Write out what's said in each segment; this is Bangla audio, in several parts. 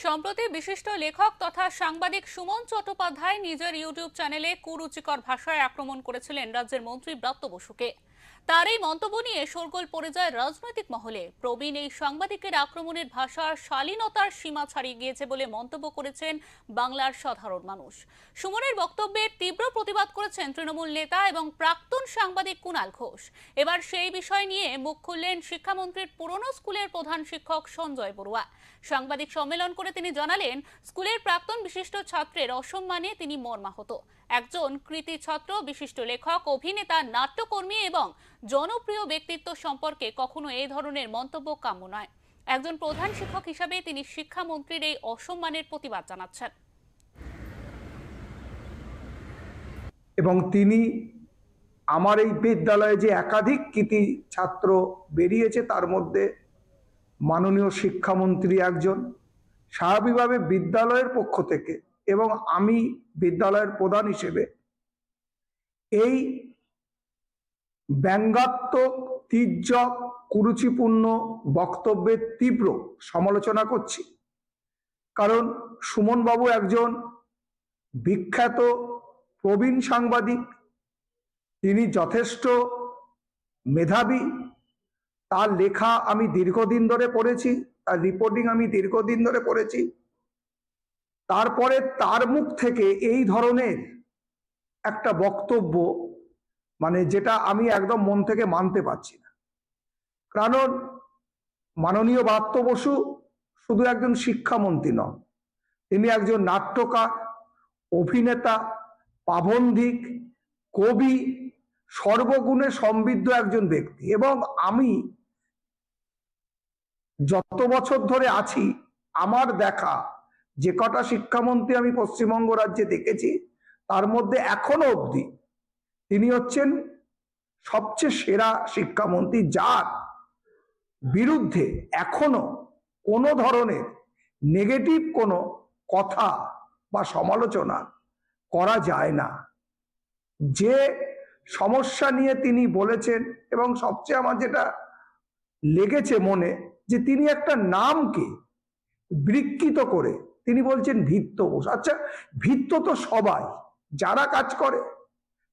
সম্প্রতি বিশিষ্ট লেখক তথা সাংবাদিক সুমন চট্টোপাধ্যায় নিজের ইউটিউব চ্যানেলে কুরুচিকর ভাষায় আক্রমণ করেছিলেন রাজ্যের মন্ত্রী ব্রাত্য বসুকে। তার এই মন্তব্য নিয়ে শোরগোল পড়ে যায় রাজনৈতিক মহলে। প্রবীণ এই সাংবাদিকের আক্রমণের ভাষার শালীনতার সীমা ছাড়িয়ে গিয়েছে বলে মন্তব্য করেছেন বাংলার সাধারণ মানুষ। সুমনের বক্তব্যের তীব্র প্রতিবাদ করেছেন তৃণমূল নেতা এবং প্রাক্তন সাংবাদিক কুণাল ঘোষ। এবার সেই বিষয় নিয়ে মুখ খুললেন শিক্ষামন্ত্রীর পুরনো স্কুলের প্রধান শিক্ষক সঞ্জয় বড়ুয়া। সাংবাদিক সম্মেলন করে তিনি জানালেন, স্কুলের প্রাক্তন বিশিষ্ট ছাত্রের অসম্মানে তিনি মর্মাহত। একজন কৃতী ছাত্র, বিশিষ্ট লেখক, অভিনেতা, নাট্যকর্মী এবং জনপ্রিয় ব্যক্তিত্ব সম্পর্কে কখনো এই ধরনের মন্তব্য কাম্য নয়। একজন প্রধান শিক্ষক হিসাবে তিনি শিক্ষামন্ত্রীর এই অসম্মানের প্রতিবাদ জানাচ্ছেন। এবং তিনি আমার এই বিদ্যালয়ে যে একাধিক কৃতী ছাত্র বেরিয়েছে তার মধ্যে মাননীয় শিক্ষামন্ত্রী একজন। স্বাভাবিকভাবে বিদ্যালয়ের পক্ষ থেকে এবং আমি বিদ্যালয়ের প্রধান হিসেবে এই ব্যঙ্গাত্মক, তির্যক, কুরুচিপূর্ণ বক্তব্যের তীব্র সমালোচনা করছি। কারণ সুমনবাবু একজন বিখ্যাত প্রবীণ সাংবাদিক, তিনি যথেষ্ট মেধাবী। তার লেখা আমি দীর্ঘদিন ধরে পড়েছি, তার রিপোর্টিং আমি দীর্ঘদিন ধরে পড়েছি। তারপরে তার মুখ থেকে এই ধরনের একটা বক্তব্য, মানে যেটা আমি একদম মন থেকে মানতে পারছি না। কারণ মাননীয় ব্রাত্য বসু শুধু একজন শিক্ষামন্ত্রী নন, তিনি একজন নাট্যকার, অভিনেতা, প্রাবন্ধিক, কবি, সর্বগুণে সমৃদ্ধ একজন ব্যক্তি। এবং আমি যত বছর ধরে আছি, আমার দেখা যে কটা শিক্ষামন্ত্রী আমি পশ্চিমবঙ্গ রাজ্যে দেখেছি, তার মধ্যে এখনো অবধি তিনি হচ্ছেন সবচেয়ে সেরা শিক্ষামন্ত্রী, যার বিরুদ্ধে এখনো কোনো ধরনের নেগেটিভ কোনো কথা বা সমালোচনা করা যায় না। যে সমস্যা নিয়ে তিনি বলেছেন, এবং সবচেয়ে আমার যেটা লেগেছে মনে, যে তিনি একটা নামকে বিকৃত করে তিনি বলছেন ভৃত্য বোস। আচ্ছা, ভৃত্য তো সবাই যারা কাজ করে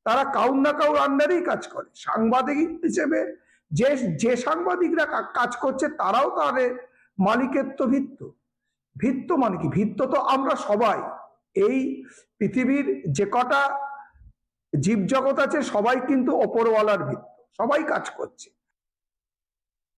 তারা কাউর না কাউর আন্ডারেই কাজ করে। সাংবাদিক হিসেবে যে যে সাংবাদিকরা কাজ করছে তারাও তাদের মালিকের তো ভৃত্য। ভৃত্য মানে কি? ভৃত্য তো আমরা সবাই, এই পৃথিবীর যে কটা জীবজগৎ আছে সবাই কিন্তু ওপরওয়ালার ভৃত্য, সবাই কাজ করছে।